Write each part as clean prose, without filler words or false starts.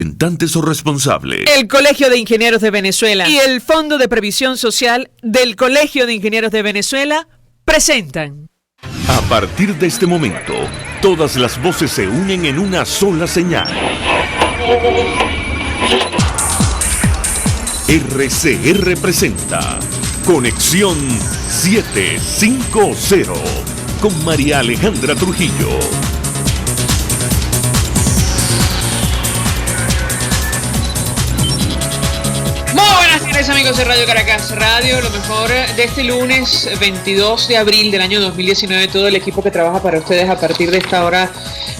Representantes o responsables. El Colegio de Ingenieros de Venezuela y el Fondo de Previsión Social del Colegio de Ingenieros de Venezuela presentan. A partir de este momento, todas las voces se unen en una sola señal. RCR presenta Conexión 750 con María Alejandra Trujillo. Amigos de Radio Caracas Radio, lo mejor de este lunes 22 de abril del año 2019. Todo el equipo que trabaja para ustedes a partir de esta hora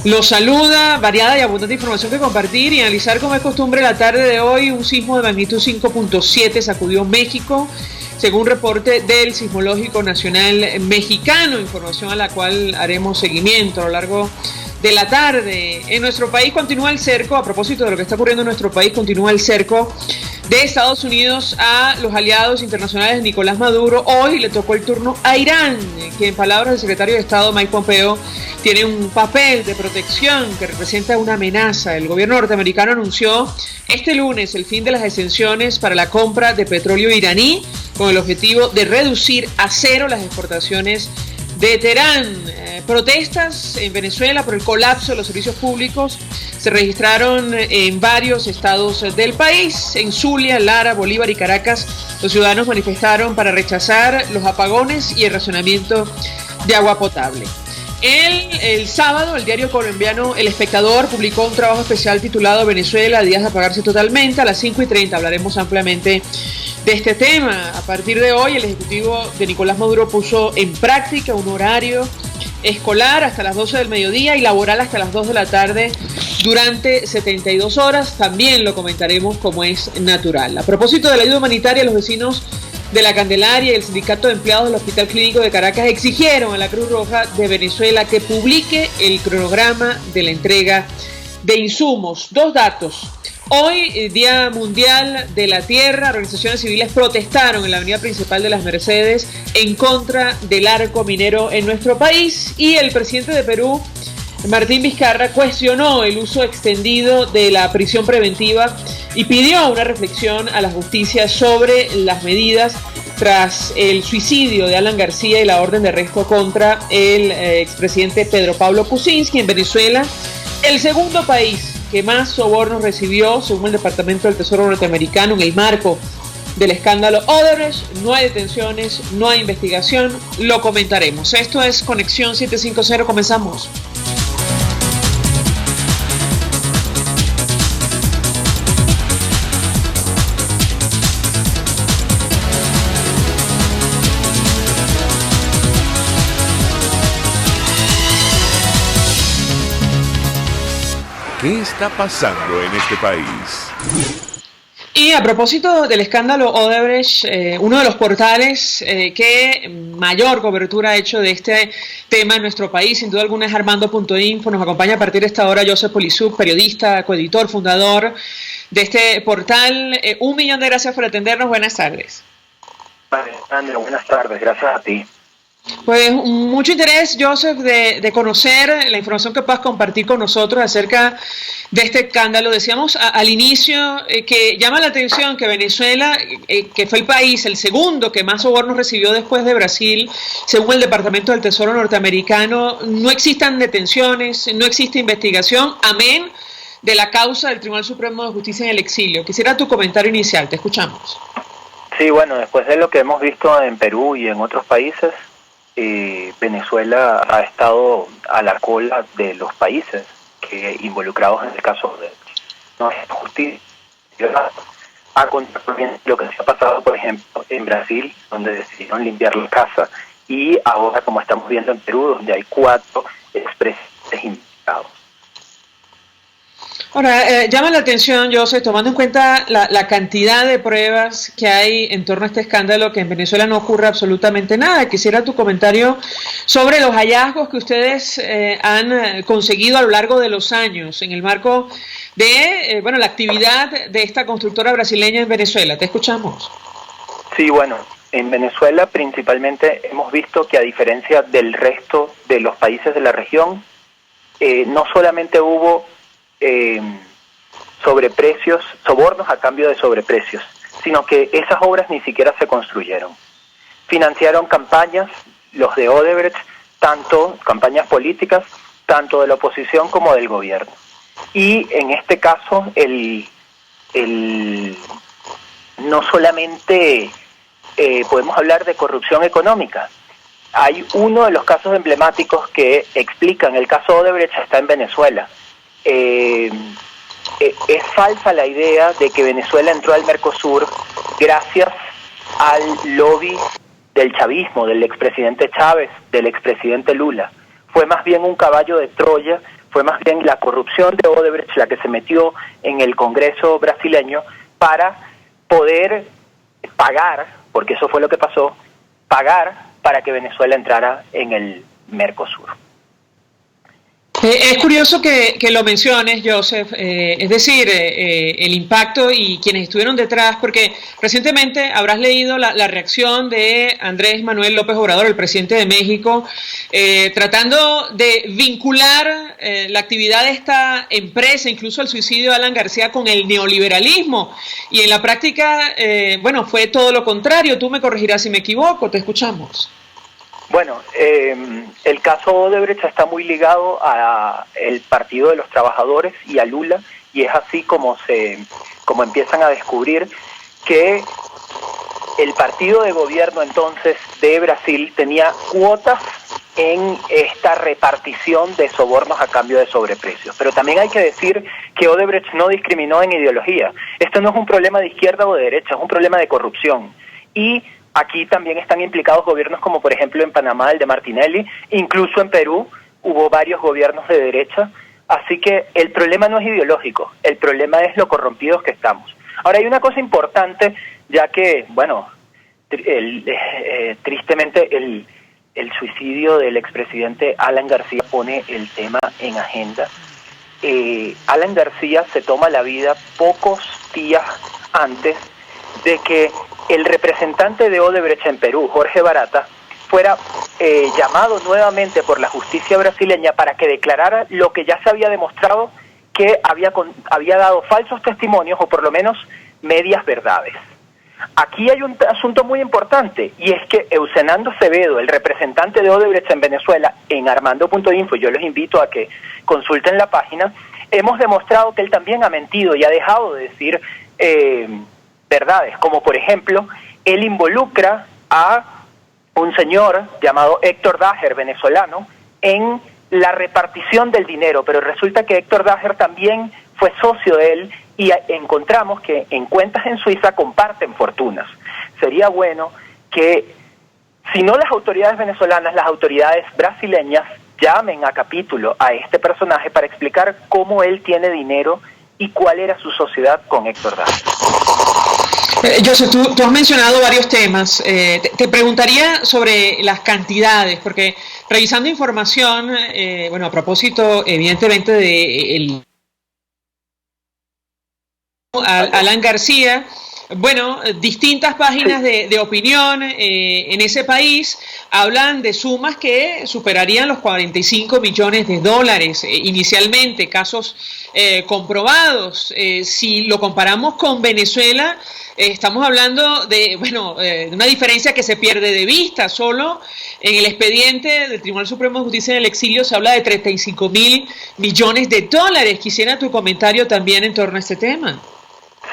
los saluda. Variada y abundante información que compartir y analizar, como es costumbre, la tarde de hoy. Un sismo de magnitud 5.7 sacudió México, según reporte del Sismológico Nacional Mexicano, información a la cual haremos seguimiento a lo largo de la tarde. En nuestro país continúa el cerco, a propósito de lo que está ocurriendo en nuestro país, continúa el cerco de Estados Unidos a los aliados internacionales de Nicolás Maduro. Hoy le tocó el turno a Irán, que en palabras del secretario de Estado Mike Pompeo tiene un papel de protección que representa una amenaza. El gobierno norteamericano anunció este lunes el fin de las exenciones para la compra de petróleo iraní, con el objetivo de reducir a cero las exportaciones de Teherán. Protestas en Venezuela por el colapso de los servicios públicos se registraron en varios estados del país. En Zulia, Lara, Bolívar y Caracas, los ciudadanos manifestaron para rechazar los apagones y el racionamiento de agua potable. El sábado, el diario colombiano El Espectador publicó un trabajo especial titulado Venezuela, días de apagarse totalmente. A las 5:30 hablaremos ampliamente de este tema. A partir de hoy, el ejecutivo de Nicolás Maduro puso en práctica un horario escolar hasta las 12 del mediodía y laboral hasta las 2 de la tarde durante 72 horas. También lo comentaremos como es natural. A propósito de la ayuda humanitaria, los vecinos de La Candelaria y el Sindicato de Empleados del Hospital Clínico de Caracas exigieron a la Cruz Roja de Venezuela que publique el cronograma de la entrega de insumos. Dos datos. Hoy, Día Mundial de la Tierra, organizaciones civiles protestaron en la avenida principal de Las Mercedes en contra del arco minero en nuestro país, y el presidente de Perú, Martín Vizcarra, cuestionó el uso extendido de la prisión preventiva y pidió una reflexión a la justicia sobre las medidas tras el suicidio de Alan García y la orden de arresto contra el expresidente Pedro Pablo Kuczynski. En Venezuela, el segundo país que más sobornos recibió, según el Departamento del Tesoro norteamericano, en el marco del escándalo Odebrecht. No hay detenciones, no hay investigación, lo comentaremos. Esto es Conexión 750, comenzamos. ¿Qué está pasando en este país? Y a propósito del escándalo Odebrecht, uno de los portales que mayor cobertura ha hecho de este tema en nuestro país, sin duda alguna, es Armando.info. Nos acompaña a partir de esta hora Joseph Polizuk, periodista, coeditor, fundador de este portal. 1.000.000 de gracias por atendernos. Buenas tardes. Alejandra, buenas tardes. Gracias a ti. Pues mucho interés, Joseph, de conocer la información que puedas compartir con nosotros acerca de este escándalo. Decíamos al inicio que llama la atención que Venezuela, que fue el país, el segundo que más sobornos recibió después de Brasil, según el Departamento del Tesoro norteamericano, no existan detenciones, no existe investigación, amén de la causa del Tribunal Supremo de Justicia en el exilio. Quisiera tu comentario inicial, te escuchamos. Sí, bueno, después de lo que hemos visto en Perú y en otros países, Venezuela ha estado a la cola de los países que involucrados en el caso de no es justicia a contracorriente lo que se ha pasado, por ejemplo, en Brasil, donde decidieron limpiar la casa, y ahora, como estamos viendo en Perú, donde hay 4 expresidentes implicados. Ahora, llama la atención, José, tomando en cuenta la cantidad de pruebas que hay en torno a este escándalo, que en Venezuela no ocurre absolutamente nada. Quisiera tu comentario sobre los hallazgos que ustedes han conseguido a lo largo de los años en el marco de la actividad de esta constructora brasileña en Venezuela. Te escuchamos. Sí, bueno, en Venezuela principalmente hemos visto que, a diferencia del resto de los países de la región, no solamente hubo sobreprecios, sobornos a cambio de sobreprecios, sino que esas obras ni siquiera se construyeron. Financiaron campañas, los de Odebrecht, tanto campañas políticas, tanto de la oposición como del gobierno. Y en este caso, no solamente podemos hablar de corrupción económica. Hay uno de los casos emblemáticos que explican el caso Odebrecht, está en Venezuela. Es falsa la idea de que Venezuela entró al Mercosur gracias al lobby del chavismo, del expresidente Chávez, del expresidente Lula. Fue más bien un caballo de Troya, fue más bien la corrupción de Odebrecht la que se metió en el Congreso brasileño para poder pagar, porque eso fue lo que pasó, pagar para que Venezuela entrara en el Mercosur. Es curioso que lo menciones, Joseph, es decir, el impacto y quienes estuvieron detrás, porque recientemente habrás leído la reacción de Andrés Manuel López Obrador, el presidente de México, tratando de vincular la actividad de esta empresa, incluso el suicidio de Alan García, con el neoliberalismo, y en la práctica, bueno, fue todo lo contrario. Tú me corregirás si me equivoco, te escuchamos. Bueno, el caso Odebrecht está muy ligado a el Partido de los Trabajadores y a Lula, y es así como empiezan a descubrir que el partido de gobierno entonces de Brasil tenía cuotas en esta repartición de sobornos a cambio de sobreprecios. Pero también hay que decir que Odebrecht no discriminó en ideología. Esto no es un problema de izquierda o de derecha, es un problema de corrupción. Y aquí también están implicados gobiernos como por ejemplo en Panamá el de Martinelli, incluso en Perú hubo varios gobiernos de derecha, así que el problema no es ideológico, el problema es lo corrompidos que estamos. Ahora hay una cosa importante, ya que, bueno, tristemente el suicidio del expresidente Alan García pone el tema en agenda. Alan García se toma la vida pocos días antes de que el representante de Odebrecht en Perú, Jorge Barata, fuera llamado nuevamente por la justicia brasileña para que declarara lo que ya se había demostrado, que había dado falsos testimonios o por lo menos medias verdades. Aquí hay un asunto muy importante, y es que Eusenando Acevedo, el representante de Odebrecht en Venezuela, en armando.info, yo los invito a que consulten la página, hemos demostrado que él también ha mentido y ha dejado de decir verdades, como por ejemplo, él involucra a un señor llamado Héctor Daher, venezolano, en la repartición del dinero, pero resulta que Héctor Daher también fue socio de él y encontramos que en cuentas en Suiza comparten fortunas. Sería bueno que, si no las autoridades venezolanas, las autoridades brasileñas llamen a capítulo a este personaje para explicar cómo él tiene dinero y cuál era su sociedad con Héctor Daher. Joseph, tú has mencionado varios temas. Te preguntaría sobre las cantidades, porque revisando información, bueno, a propósito, evidentemente, de Alan García, bueno, distintas páginas de opinión en ese país hablan de sumas que superarían los 45 millones de dólares inicialmente, casos comprobados. Si lo comparamos con Venezuela, estamos hablando de, bueno, de una diferencia que se pierde de vista. Solo en el expediente del Tribunal Supremo de Justicia del Exilio se habla de 35 mil millones de dólares. Quisiera tu comentario también en torno a este tema.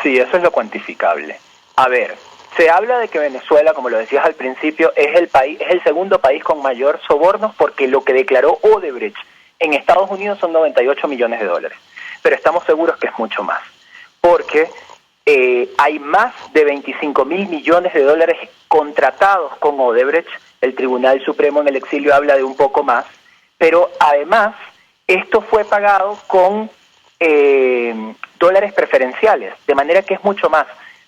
Sí, eso es lo cuantificable. A ver, se habla de que Venezuela, como lo decías al principio, es el segundo país con mayor sobornos, porque lo que declaró Odebrecht en Estados Unidos son 98 millones de dólares. Pero estamos seguros que es mucho más, porque hay más de 25 mil millones de dólares contratados con Odebrecht. El Tribunal Supremo en el Exilio habla de un poco más, pero además esto fue pagado con dólares preferenciales, de manera que es mucho más.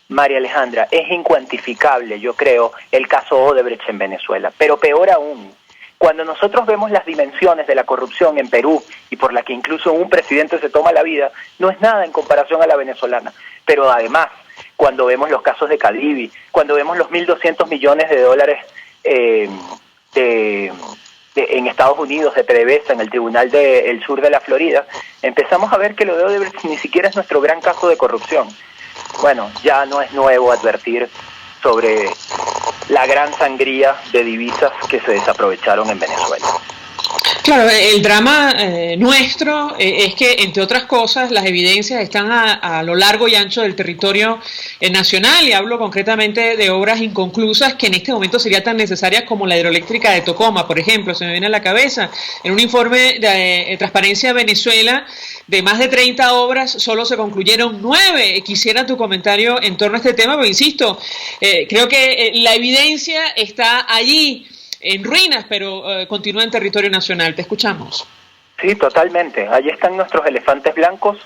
María Alejandra, es incuantificable, yo creo, el caso Odebrecht en Venezuela, pero peor aún, cuando nosotros vemos las dimensiones de la corrupción en Perú, y por la que incluso un presidente se toma la vida, no es nada en comparación a la venezolana. Pero además, cuando vemos los casos de Cadivi, cuando vemos los 1.200 millones de dólares de en Estados Unidos de PDVSA, en el Tribunal del Sur de la Florida, empezamos a ver que lo de Odebrecht ni siquiera es nuestro gran caso de corrupción. Bueno, ya no es nuevo advertir sobre la gran sangría de divisas que se desaprovecharon en Venezuela. Claro, el drama nuestro es que, entre otras cosas, las evidencias están a lo largo y ancho del territorio nacional, y hablo concretamente de obras inconclusas que en este momento serían tan necesarias como la hidroeléctrica de Tocoma, por ejemplo, se me viene a la cabeza. En un informe de Transparencia Venezuela, de más de 30 obras, solo se concluyeron 9. Quisiera tu comentario en torno a este tema, porque insisto, creo que la evidencia está allí, en ruinas, pero continúa en territorio nacional. Te escuchamos. Sí, totalmente. Allí están nuestros elefantes blancos.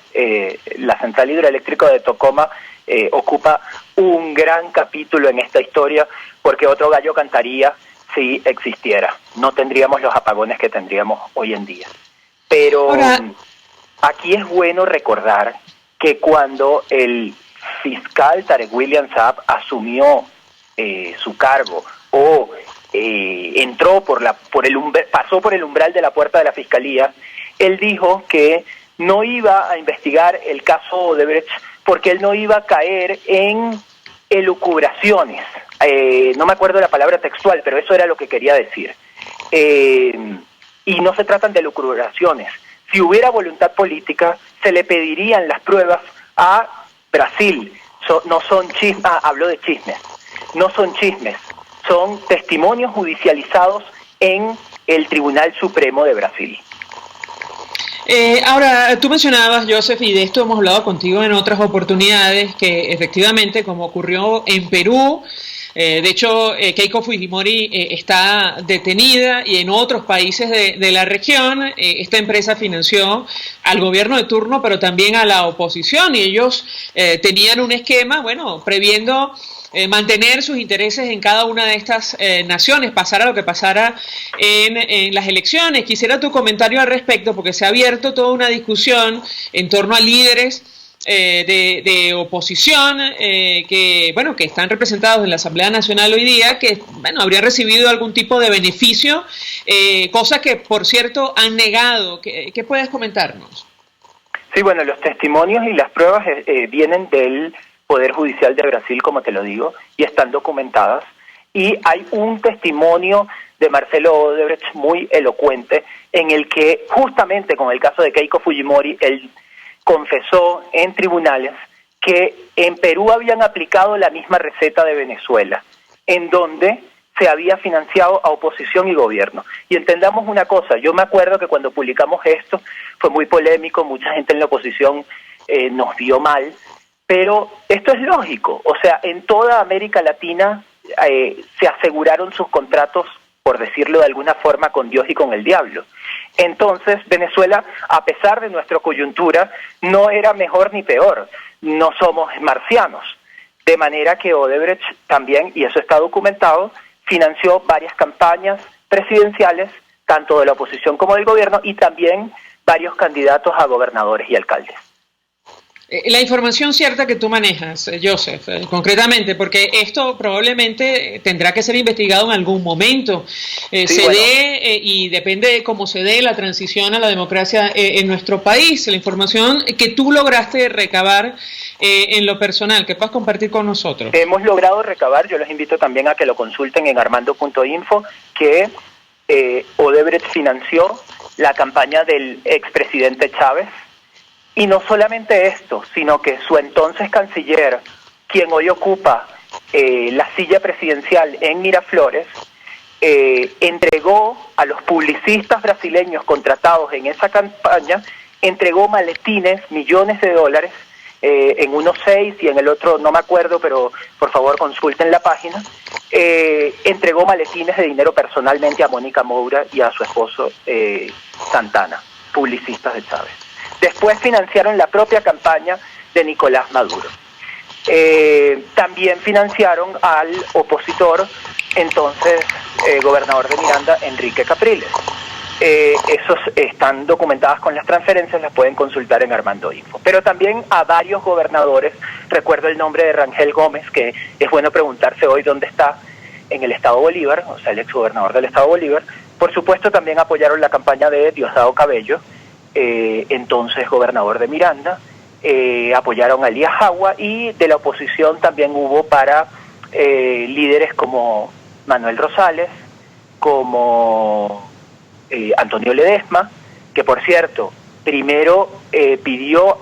La central hidroeléctrica de Tocoma ocupa un gran capítulo en esta historia, porque otro gallo cantaría si existiera. No tendríamos los apagones que tendríamos hoy en día. Pero aquí es bueno recordar que cuando el fiscal Tarek William Saab asumió su cargo, o pasó por el umbral de la puerta de la fiscalía, él dijo que no iba a investigar el caso Odebrecht porque él no iba a caer en elucubraciones. No me acuerdo la palabra textual, pero eso era lo que quería decir. Y no se tratan de elucubraciones. Si hubiera voluntad política, se le pedirían las pruebas a Brasil. No son chismes, habló de chismes. No son chismes, son testimonios judicializados en el Tribunal Supremo de Brasil. Ahora, tú mencionabas, Joseph, y de esto hemos hablado contigo en otras oportunidades, que efectivamente, como ocurrió en Perú, de hecho, Keiko Fujimori está detenida, y en otros países de la región, esta empresa financió al gobierno de turno, pero también a la oposición, y ellos tenían un esquema, bueno, previendo mantener sus intereses en cada una de estas naciones, pasara lo que pasara en las elecciones. Quisiera tu comentario al respecto, porque se ha abierto toda una discusión en torno a líderes de oposición que están representados en la Asamblea Nacional hoy día, que habrían recibido algún tipo de beneficio, cosa que, por cierto, han negado. ¿Qué puedes comentarnos? Sí, bueno, los testimonios y las pruebas vienen del Poder Judicial de Brasil, como te lo digo, y están documentadas. Y hay un testimonio de Marcelo Odebrecht muy elocuente, en el que, justamente con el caso de Keiko Fujimori, él confesó en tribunales que en Perú habían aplicado la misma receta de Venezuela, en donde se había financiado a oposición y gobierno. Y entendamos una cosa, yo me acuerdo que cuando publicamos esto fue muy polémico, mucha gente en la oposición nos vio mal, pero esto es lógico. O sea, en toda América Latina se aseguraron sus contratos, por decirlo de alguna forma, con Dios y con el diablo. Entonces, Venezuela, a pesar de nuestra coyuntura, no era mejor ni peor. No somos marcianos. De manera que Odebrecht también, y eso está documentado, financió varias campañas presidenciales, tanto de la oposición como del gobierno, y también varios candidatos a gobernadores y alcaldes. La información cierta que tú manejas, Joseph, concretamente, porque esto probablemente tendrá que ser investigado en algún momento. Y depende de cómo se dé la transición a la democracia en nuestro país. La información que tú lograste recabar en lo personal, que puedas compartir con nosotros. Hemos logrado recabar, yo los invito también a que lo consulten en armando.info, que Odebrecht financió la campaña del expresidente Chávez. Y no solamente esto, sino que su entonces canciller, quien hoy ocupa la silla presidencial en Miraflores, entregó a los publicistas brasileños contratados en esa campaña, entregó maletines, millones de dólares, en uno 6 y en el otro no me acuerdo, pero por favor consulten la página, entregó maletines de dinero personalmente a Mónica Moura y a su esposo Santana, publicistas de Chávez. Después financiaron la propia campaña de Nicolás Maduro. También financiaron al opositor, entonces gobernador de Miranda, Enrique Capriles. Esos están documentadas con las transferencias, las pueden consultar en Armando.info. Pero también a varios gobernadores, recuerdo el nombre de Rangel Gómez, que es bueno preguntarse hoy dónde está, en el Estado Bolívar, o sea, el exgobernador del Estado Bolívar, Por supuesto, también apoyaron la campaña de Diosdado Cabello, entonces gobernador de Miranda, apoyaron a Elías Jagua, y de la oposición también hubo para líderes como Manuel Rosales, como Antonio Ledesma, que por cierto, primero pidió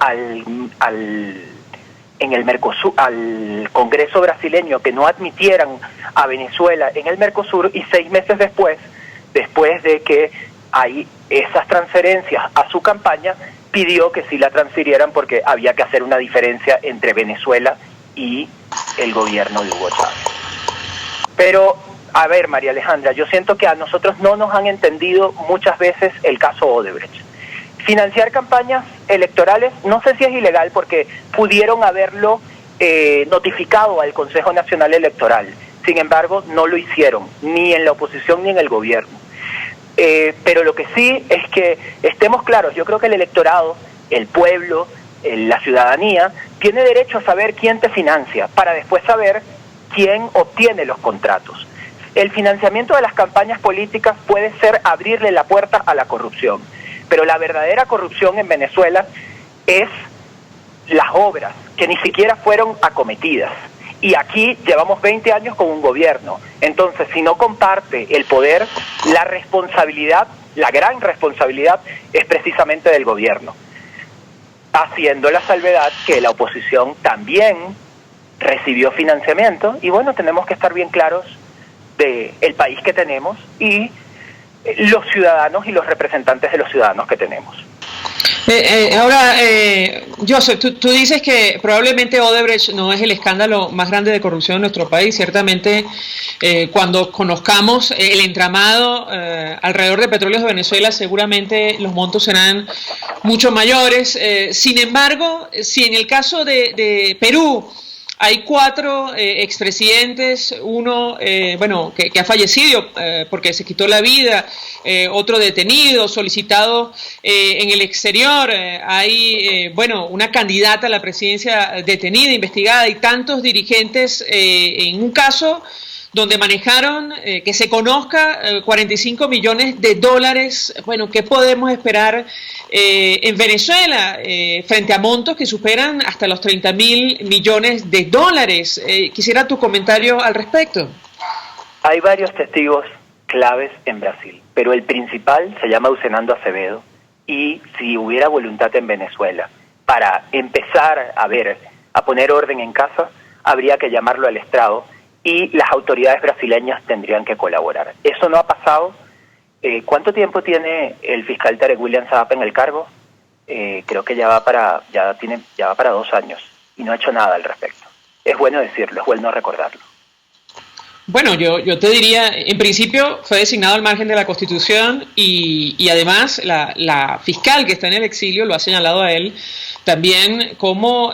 en el Mercosur, al Congreso brasileño, que no admitieran a Venezuela en el Mercosur, y 6 meses después de que hay esas transferencias a su campaña, pidió que sí la transfirieran porque había que hacer una diferencia entre Venezuela y el gobierno de Hugo Chávez. Pero, a ver, María Alejandra, yo siento que a nosotros no nos han entendido muchas veces el caso Odebrecht. Financiar campañas electorales, no sé si es ilegal porque pudieron haberlo notificado al Consejo Nacional Electoral. Sin embargo, no lo hicieron, ni en la oposición ni en el gobierno. Pero lo que sí es que estemos claros, yo creo que el electorado, el pueblo, la ciudadanía, tiene derecho a saber quién te financia, para después saber quién obtiene los contratos. El financiamiento de las campañas políticas puede ser abrirle la puerta a la corrupción, pero la verdadera corrupción en Venezuela es las obras, que ni siquiera fueron acometidas. Y aquí llevamos 20 años con un gobierno. Entonces, si no comparte el poder, la responsabilidad, la gran responsabilidad, es precisamente del gobierno. Haciendo la salvedad que la oposición también recibió financiamiento, y bueno, tenemos que estar bien claros del país que tenemos y los ciudadanos y los representantes de los ciudadanos que tenemos. Ahora, Joseph, tú dices que probablemente Odebrecht no es el escándalo más grande de corrupción en nuestro país. Ciertamente, cuando conozcamos el entramado alrededor de Petróleos de Venezuela, seguramente los montos serán mucho mayores. Sin embargo, si en el caso de Perú hay 4 expresidentes, uno que ha fallecido porque se quitó la vida, otro detenido, solicitado en el exterior, hay una candidata a la presidencia detenida, investigada, y tantos dirigentes en un caso donde manejaron, que se conozca, $45 millones. Bueno, ¿qué podemos esperar en Venezuela frente a montos que superan hasta los $30.000 millones? Quisiera tu comentario al respecto. Hay varios testigos claves en Brasil, pero el principal se llama Usenando Acevedo, y si hubiera voluntad en Venezuela para empezar a poner orden en casa, habría que llamarlo al estrado, y las autoridades brasileñas tendrían que colaborar. Eso no ha pasado. ¿Cuánto tiempo tiene el fiscal Tarek William Saab en el cargo? Creo que ya va para 2 años, y no ha hecho nada al respecto. Es bueno decirlo, es bueno recordarlo. Bueno, yo te diría, en principio fue designado al margen de la Constitución, y además la fiscal que está en el exilio lo ha señalado a él también como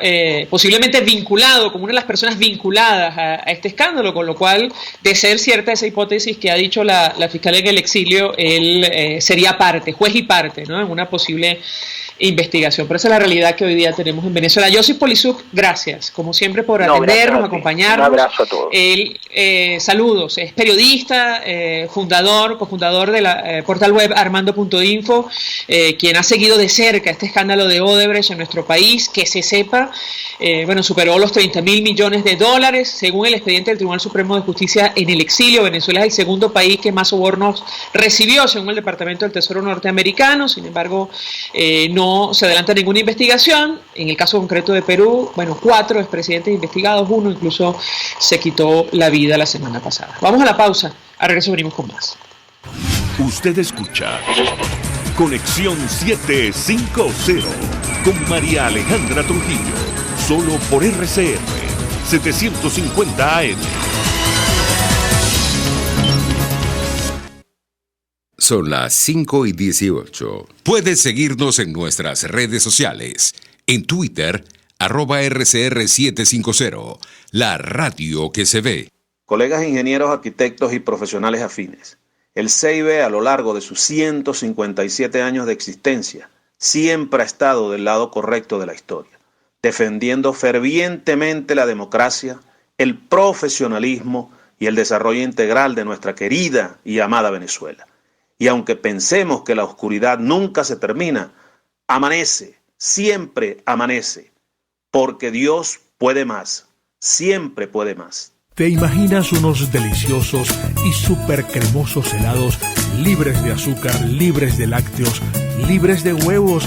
posiblemente vinculado, como una de las personas vinculadas a este escándalo, con lo cual, de ser cierta esa hipótesis que ha dicho la fiscal en el exilio, él sería parte, juez y parte, ¿no?, en una posible investigación. Pero esa es la realidad que hoy día tenemos en Venezuela. Joseph Polisuk, gracias, como siempre, por atendernos, acompañarnos. Un abrazo a todos. Él, saludos, es periodista, cofundador de la portal web armando.info, quien ha seguido de cerca este escándalo de Odebrecht en nuestro país, que se sepa, superó los $30.000 millones, según el expediente del Tribunal Supremo de Justicia en el exilio. Venezuela es el segundo país que más sobornos recibió, según el Departamento del Tesoro norteamericano. Sin embargo, no se adelanta ninguna investigación. En el caso concreto de Perú, 4 expresidentes investigados, uno incluso se quitó la vida la semana pasada. Vamos a la pausa, a regreso venimos con más. Usted escucha Conexión 750 con María Alejandra Trujillo, solo por RCR 750 AM. Son las 5:18. Puedes seguirnos en nuestras redes sociales. En Twitter, @RCR750, la radio que se ve. Colegas ingenieros, arquitectos y profesionales afines, el CIB, a lo largo de sus 157 años de existencia, siempre ha estado del lado correcto de la historia, defendiendo fervientemente la democracia, el profesionalismo y el desarrollo integral de nuestra querida y amada Venezuela. Y aunque pensemos que la oscuridad nunca se termina, amanece, siempre amanece, porque Dios puede más, siempre puede más. ¿Te imaginas unos deliciosos y súper cremosos helados libres de azúcar, libres de lácteos, libres de huevos,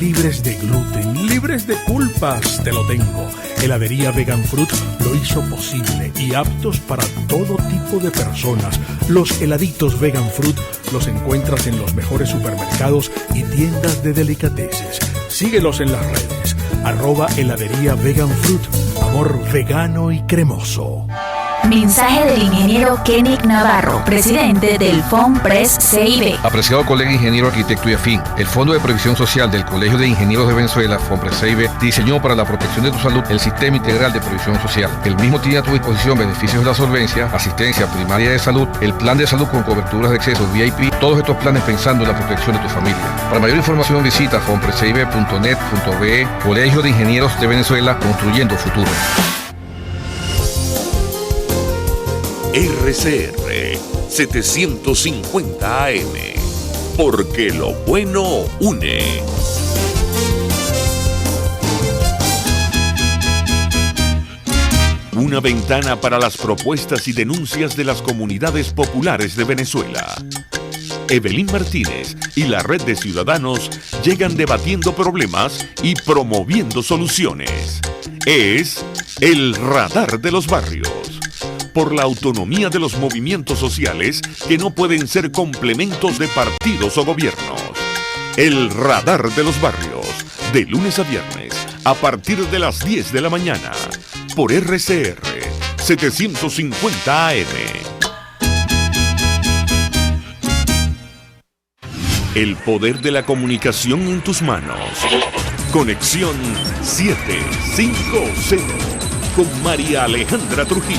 libres de gluten, libres de culpas? Te lo tengo. Heladería Vegan Fruit lo hizo posible y aptos para todo tipo de personas. Los heladitos Vegan Fruit los encuentras en los mejores supermercados y tiendas de delicateces. Síguelos en las redes. @heladería Vegan Fruit. Amor vegano y cremoso. Mensaje del ingeniero Kenick Navarro, presidente del FONPRES CIB. Apreciado colega ingeniero, arquitecto y afín, el Fondo de Previsión Social del Colegio de Ingenieros de Venezuela, FONPRES CIB, diseñó para la protección de tu salud el Sistema Integral de Previsión Social. El mismo tiene a tu disposición beneficios de la solvencia, asistencia primaria de salud, el plan de salud con coberturas de acceso VIP, todos estos planes pensando en la protección de tu familia. Para mayor información visita fonprescibe.net.be. Colegio de Ingenieros de Venezuela, construyendo futuro. RCR 750 AM, porque lo bueno une. Una ventana para las propuestas y denuncias de las comunidades populares de Venezuela. Evelyn Martínez y la red de ciudadanos llegan debatiendo problemas y promoviendo soluciones. Es el Radar de los Barrios. Por la autonomía de los movimientos sociales que no pueden ser complementos de partidos o gobiernos. El Radar de los Barrios, de lunes a viernes, a partir de las 10 de la mañana, por RCR 750 AM. El poder de la comunicación en tus manos. Conexión 750 con María Alejandra Trujillo.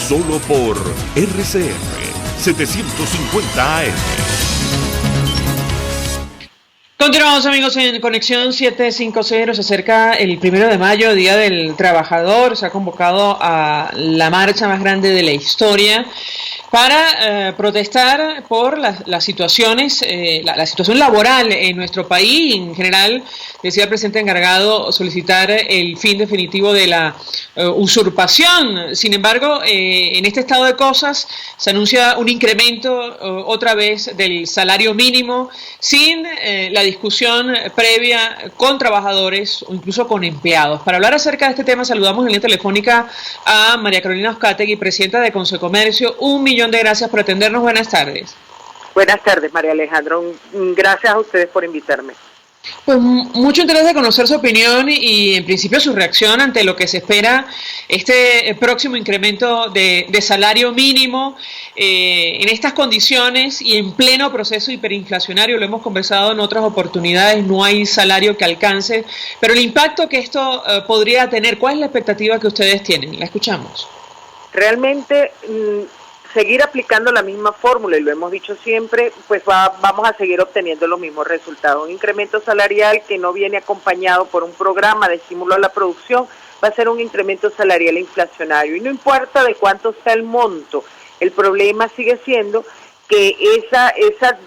Solo por RCR 750 AM. Continuamos, amigos, en Conexión 750. Se acerca el 1 de mayo, Día del Trabajador. Se ha convocado a la marcha más grande de la historia para protestar por las situaciones, la situación laboral en nuestro país. En general, decía el presidente encargado, solicitar el fin definitivo de la usurpación. Sin embargo, en este estado de cosas se anuncia un incremento otra vez del salario mínimo sin la discusión previa con trabajadores o incluso con empleados. Para hablar acerca de este tema, saludamos en línea telefónica a María Carolina Oscategui, presidenta de Consecomercio. 1 millón de gracias por atendernos. Buenas tardes. Buenas tardes, María Alejandra. Gracias a ustedes por invitarme. Pues mucho interés de conocer su opinión y en principio su reacción ante lo que se espera este próximo incremento de salario mínimo en estas condiciones y en pleno proceso hiperinflacionario. Lo hemos conversado en otras oportunidades, no hay salario que alcance, pero el impacto que esto podría tener, ¿cuál es la expectativa que ustedes tienen? La escuchamos. Realmente seguir aplicando la misma fórmula, y lo hemos dicho siempre, pues vamos a seguir obteniendo los mismos resultados. Un incremento salarial que no viene acompañado por un programa de estímulo a la producción va a ser un incremento salarial inflacionario, y no importa de cuánto sea el monto, el problema sigue siendo que esa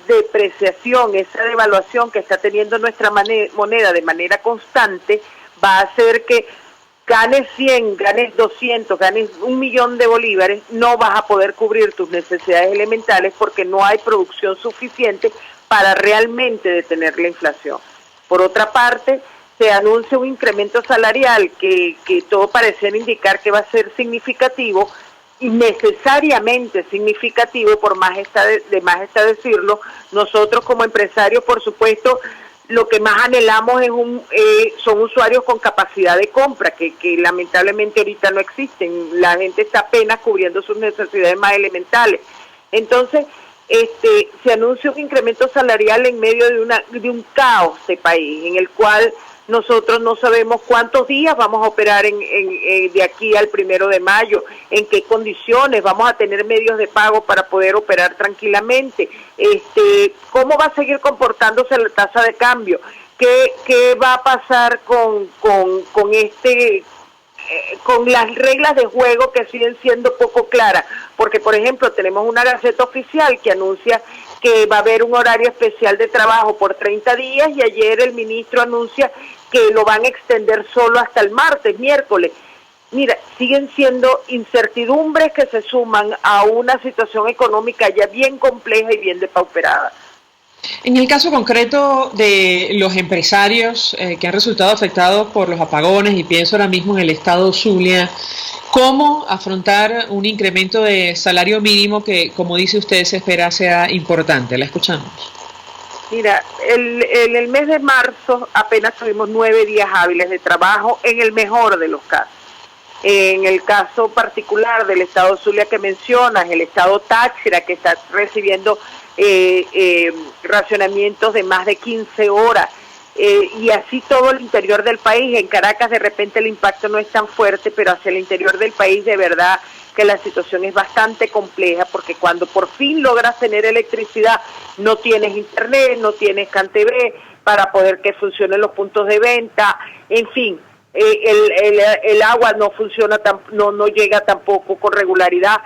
depreciación, esa devaluación que está teniendo nuestra moneda de manera constante va a hacer que ganes 100, ganes 200, ganes 1 millón de bolívares, no vas a poder cubrir tus necesidades elementales porque no hay producción suficiente para realmente detener la inflación. Por otra parte, se anuncia un incremento salarial que todo parece indicar que va a ser significativo, y necesariamente significativo, por más está decirlo. Nosotros como empresarios, por supuesto, lo que más anhelamos son usuarios con capacidad de compra, que lamentablemente ahorita no existen. La gente está apenas cubriendo sus necesidades más elementales. Entonces, se anuncia un incremento salarial en medio de un caos de país, en el cual nosotros no sabemos cuántos días vamos a operar de aquí al 1 de mayo, en qué condiciones vamos a tener medios de pago para poder operar tranquilamente, cómo va a seguir comportándose la tasa de cambio, qué va a pasar con las reglas de juego que siguen siendo poco claras, porque por ejemplo tenemos una Gaceta Oficial que anuncia que va a haber un horario especial de trabajo por 30 días y ayer el ministro anuncia que lo van a extender solo hasta el martes, miércoles. Mira, siguen siendo incertidumbres que se suman a una situación económica ya bien compleja y bien depauperada. En el caso concreto de los empresarios que han resultado afectados por los apagones, y pienso ahora mismo en el estado Zulia, ¿cómo afrontar un incremento de salario mínimo que, como dice usted, se espera sea importante? La escuchamos. Mira, en el mes de marzo apenas tuvimos 9 días hábiles de trabajo en el mejor de los casos. En el caso particular del estado Zulia que mencionas, el estado Táchira, que está recibiendo racionamientos de más de 15 horas, y así todo el interior del país. En Caracas de repente el impacto no es tan fuerte, pero hacia el interior del país de verdad que la situación es bastante compleja, porque cuando por fin logras tener electricidad, no tienes internet, no tienes CanTV para poder que funcionen los puntos de venta, en fin. El agua no funciona, no llega tampoco con regularidad.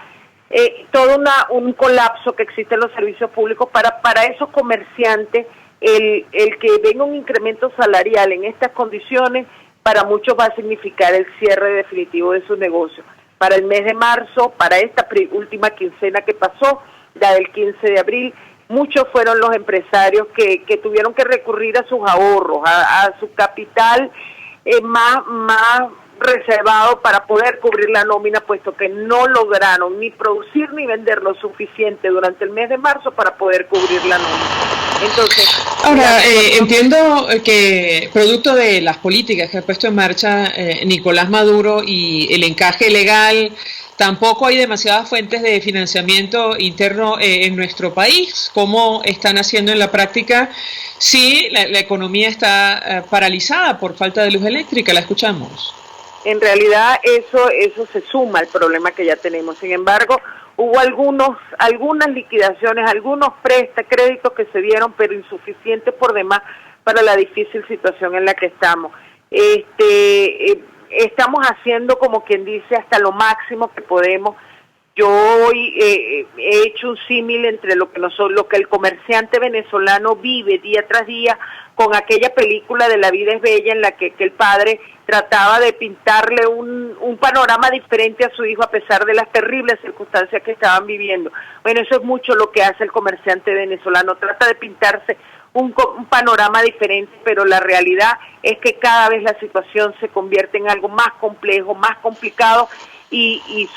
Todo un colapso que existe en los servicios públicos para esos comerciantes. El que venga un incremento salarial en estas condiciones para muchos va a significar el cierre definitivo de sus negocios. Para el mes de marzo, para esta última quincena que pasó, la del 15 de abril, muchos fueron los empresarios que tuvieron que recurrir a sus ahorros, a su capital más reservado para poder cubrir la nómina, puesto que no lograron ni producir ni vender lo suficiente durante el mes de marzo para poder cubrir la nómina. Entonces, ahora entiendo que producto de las políticas que ha puesto en marcha Nicolás Maduro y el encaje legal, tampoco hay demasiadas fuentes de financiamiento interno en nuestro país. ¿Cómo están haciendo en la práctica si la economía está paralizada por falta de luz eléctrica? La escuchamos. En realidad eso se suma al problema que ya tenemos. Sin embargo, hubo algunas liquidaciones, algunos créditos que se dieron, pero insuficientes por demás para la difícil situación en la que estamos. Estamos haciendo, como quien dice, hasta lo máximo que podemos. Yo hoy he hecho un símil entre lo que el comerciante venezolano vive día tras día con aquella película de La vida es bella, en la que el padre trataba de pintarle un panorama diferente a su hijo a pesar de las terribles circunstancias que estaban viviendo. Bueno, eso es mucho lo que hace el comerciante venezolano, trata de pintarse un panorama diferente, pero la realidad es que cada vez la situación se convierte en algo más complejo, más complicado, y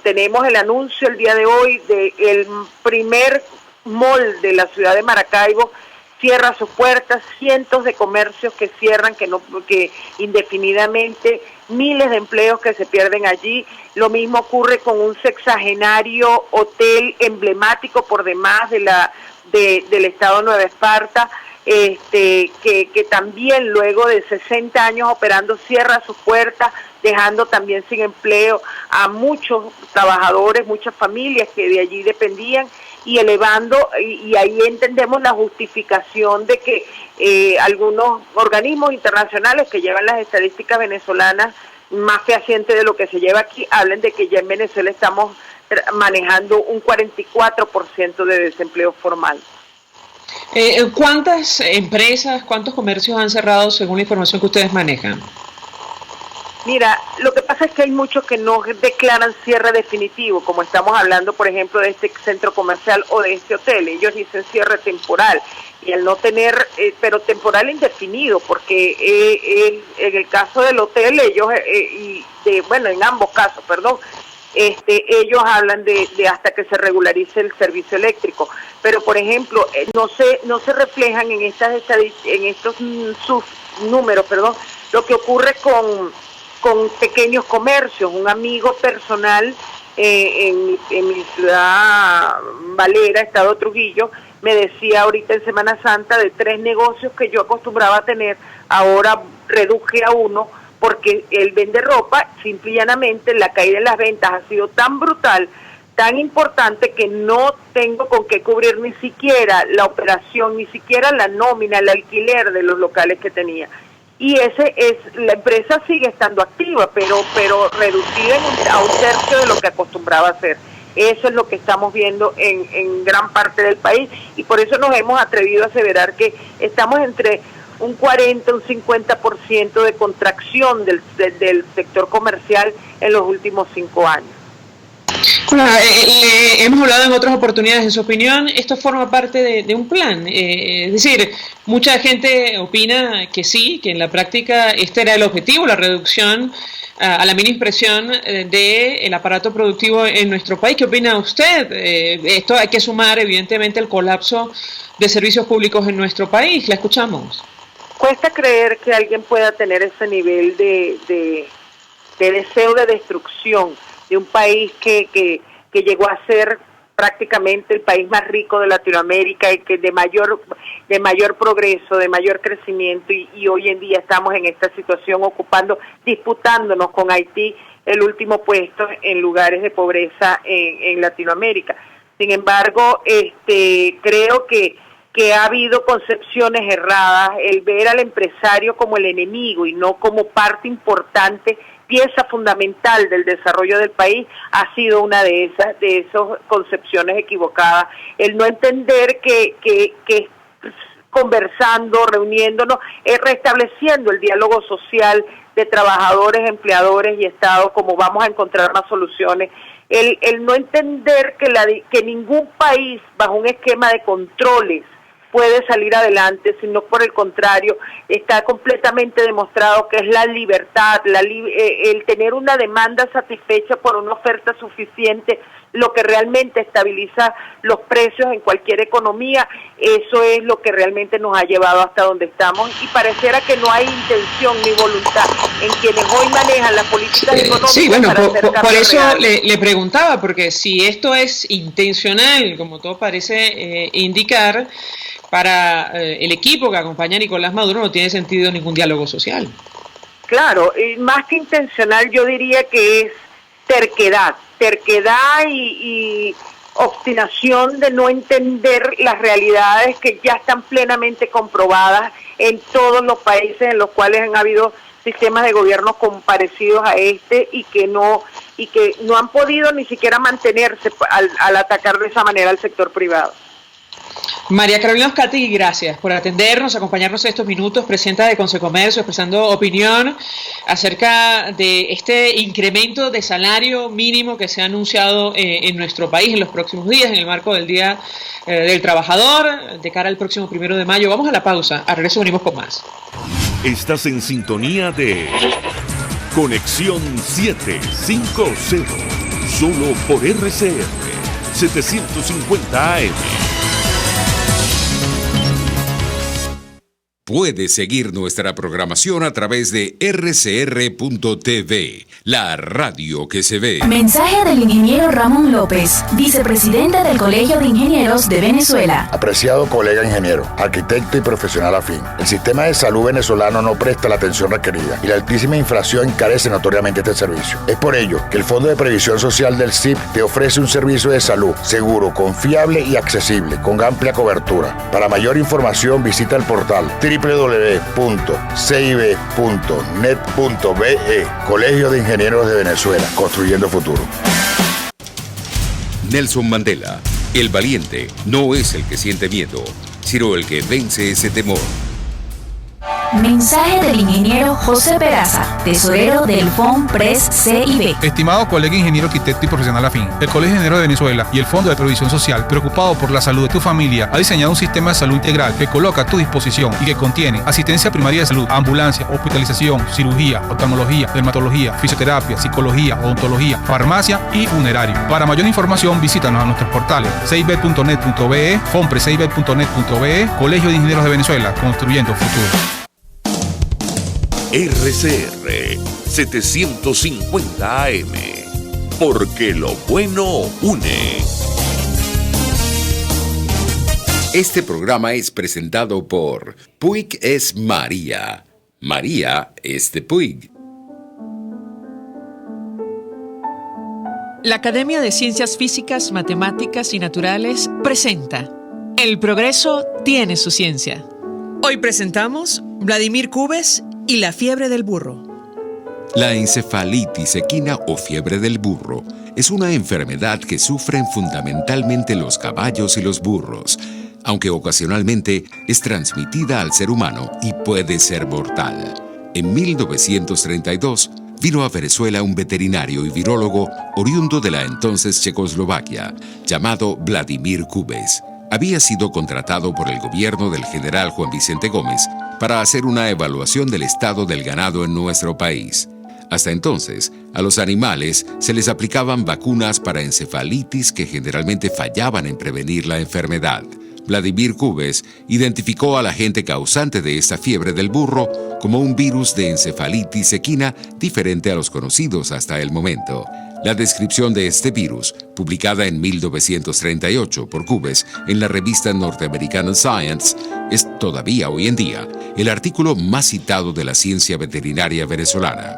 tenemos el anuncio el día de hoy de el primer mall de la ciudad de Maracaibo cierra sus puertas, cientos de comercios que cierran, que indefinidamente, miles de empleos que se pierden allí. Lo mismo ocurre con un sexagenario hotel emblemático por demás del estado Nueva Esparta, que también luego de 60 años operando cierra sus puertas, dejando también sin empleo a muchos trabajadores, muchas familias que de allí dependían, y elevando, y ahí entendemos la justificación de que algunos organismos internacionales que llevan las estadísticas venezolanas más fehacientes de lo que se lleva aquí, hablan de que ya en Venezuela estamos manejando un 44% de desempleo formal. ¿Cuántas empresas, cuántos comercios han cerrado según la información que ustedes manejan? Mira, lo que pasa es que hay muchos que no declaran cierre definitivo, como estamos hablando, por ejemplo, de este centro comercial o de este hotel. Ellos dicen cierre temporal, y al no tener, pero temporal indefinido, porque en el caso del hotel, ellos, en ambos casos, perdón, ellos hablan de hasta que se regularice el servicio eléctrico. Pero, por ejemplo, no se reflejan en estos números, lo que ocurre con pequeños comercios. Un amigo personal en mi ciudad Valera, estado Trujillo, me decía ahorita en Semana Santa de 3 negocios que yo acostumbraba a tener, ahora reduje a 1, porque él vende ropa, simple y llanamente la caída en las ventas ha sido tan brutal, tan importante, que no tengo con qué cubrir ni siquiera la operación, ni siquiera la nómina, el alquiler de los locales que tenía. Y la empresa sigue estando activa, pero reducida a un tercio de lo que acostumbraba a hacer. Eso es lo que estamos viendo en gran parte del país, y por eso nos hemos atrevido a aseverar que estamos entre un 40, un 50% de contracción del sector comercial en los últimos 5 años. Bueno, hemos hablado en otras oportunidades. En su opinión, ¿esto forma parte de un plan? Es decir, mucha gente opina que sí, que en la práctica este era el objetivo, la reducción a la mínima expresión del aparato productivo en nuestro país. ¿Qué opina usted? Esto hay que sumar, evidentemente, el colapso de servicios públicos en nuestro país. La escuchamos. Cuesta creer que alguien pueda tener ese nivel de deseo de destrucción de un país que llegó a ser prácticamente el país más rico de Latinoamérica y que de mayor progreso, de mayor crecimiento, y hoy en día estamos en esta situación disputándonos con Haití el último puesto en lugares de pobreza en Latinoamérica. Sin embargo, creo que ha habido concepciones erradas, el ver al empresario como el enemigo y no como parte importante, pieza fundamental del desarrollo del país, ha sido una de esas concepciones equivocadas. El no entender que conversando, reuniéndonos, restableciendo el diálogo social de trabajadores, empleadores y Estado, como vamos a encontrar más soluciones. El no entender que ningún país bajo un esquema de controles puede salir adelante, sino por el contrario, está completamente demostrado que es la libertad, el tener una demanda satisfecha por una oferta suficiente, lo que realmente estabiliza los precios en cualquier economía. Eso es lo que realmente nos ha llevado hasta donde estamos, y pareciera que no hay intención ni voluntad en quienes hoy manejan las políticas económicas. Sí, bueno, para hacer por eso reales. le preguntaba, porque si esto es intencional, como todo parece indicar, para el equipo que acompaña a Nicolás Maduro no tiene sentido ningún diálogo social. Claro, más que intencional, yo diría que es terquedad y obstinación de no entender las realidades que ya están plenamente comprobadas en todos los países en los cuales han habido sistemas de gobierno parecidos a este y que no han podido ni siquiera mantenerse al atacar de esa manera al sector privado. María Carolina Oscati, gracias por atendernos, acompañarnos estos minutos, presidenta de Consecomercio, expresando opinión acerca de este incremento de salario mínimo que se ha anunciado en nuestro país en los próximos días, en el marco del Día del Trabajador, de cara al próximo 1 de mayo. Vamos a la pausa, al regreso venimos con más. Estás en sintonía de Conexión 750, solo por RCR 750 AM. Puedes seguir nuestra programación a través de rcr.tv, la radio que se ve. Mensaje del ingeniero Ramón López, vicepresidente del Colegio de Ingenieros de Venezuela. Apreciado colega ingeniero, arquitecto y profesional afín, el sistema de salud venezolano no presta la atención requerida y la altísima inflación encarece notoriamente este servicio. Es por ello que el Fondo de Previsión Social del CIP te ofrece un servicio de salud seguro, confiable y accesible, con amplia cobertura. Para mayor información visita el portal www.cib.net.be, Colegio de Ingenieros de Venezuela, construyendo futuro. Nelson Mandela, el valiente, no es el que siente miedo, sino el que vence ese temor. Mensaje del ingeniero José Peraza, tesorero del FOMPRES CIB. Estimado colega ingeniero, arquitecto y profesional afín, el Colegio de Ingenieros de Venezuela y el Fondo de Previsión Social, preocupado por la salud de tu familia, ha diseñado un sistema de salud integral que coloca a tu disposición y que contiene asistencia primaria de salud, ambulancia, hospitalización, cirugía, oftalmología, dermatología, fisioterapia, psicología, odontología, farmacia y funerario. Para mayor información, visítanos a nuestros portales cib.net.be, fomprescib.net.be, Colegio de Ingenieros de Venezuela, construyendo futuro. RCR 750 AM, porque lo bueno une. Este programa es presentado por Puig es María. María es de Puig. La Academia de Ciencias Físicas, Matemáticas y Naturales presenta El progreso tiene su ciencia. Hoy presentamos Vladimir Cubes y la fiebre del burro. La encefalitis equina o fiebre del burro es una enfermedad que sufren fundamentalmente los caballos y los burros, aunque ocasionalmente es transmitida al ser humano y puede ser mortal. En 1932 vino a Venezuela un veterinario y virólogo oriundo de la entonces Checoslovaquia, llamado Vladimir Kubes. Había sido contratado por el gobierno del general Juan Vicente Gómez para hacer una evaluación del estado del ganado en nuestro país. Hasta entonces, a los animales se les aplicaban vacunas para encefalitis que generalmente fallaban en prevenir la enfermedad. Vladimir Kubes identificó al agente causante de esta fiebre del burro como un virus de encefalitis equina diferente a los conocidos hasta el momento. La descripción de este virus, publicada en 1938 por Kubes en la revista norteamericana Science, es todavía hoy en día el artículo más citado de la ciencia veterinaria venezolana.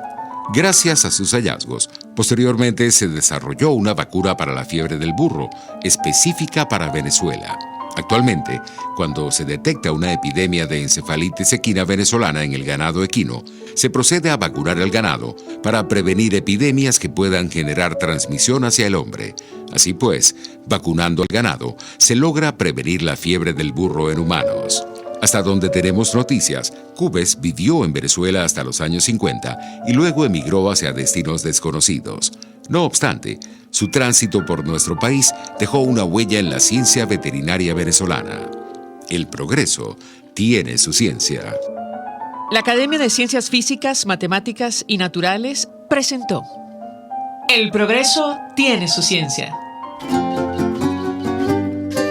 Gracias a sus hallazgos, posteriormente se desarrolló una vacuna para la fiebre del burro, específica para Venezuela. Actualmente, cuando se detecta una epidemia de encefalitis equina venezolana en el ganado equino, se procede a vacunar al ganado para prevenir epidemias que puedan generar transmisión hacia el hombre. Así pues, vacunando al ganado, se logra prevenir la fiebre del burro en humanos. Hasta donde tenemos noticias, Kubes vivió en Venezuela hasta los años 50 y luego emigró hacia destinos desconocidos. No obstante, su tránsito por nuestro país dejó una huella en la ciencia veterinaria venezolana. El progreso tiene su ciencia. La Academia de Ciencias Físicas, Matemáticas y Naturales presentó El progreso tiene su ciencia.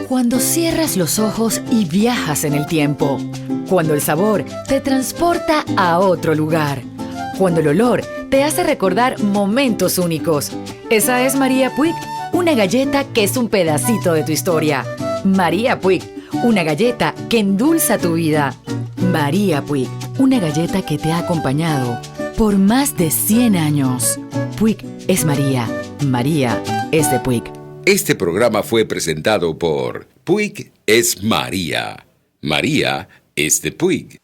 Cuando cierras los ojos y viajas en el tiempo. Cuando el sabor te transporta a otro lugar. Cuando el olor te hace recordar momentos únicos. Esa es María Puig, una galleta que es un pedacito de tu historia. María Puig, una galleta que endulza tu vida. María Puig, una galleta que te ha acompañado por más de 100 años. Puig es María. María es de Puig. Este programa fue presentado por Puig es María. María es de Puig.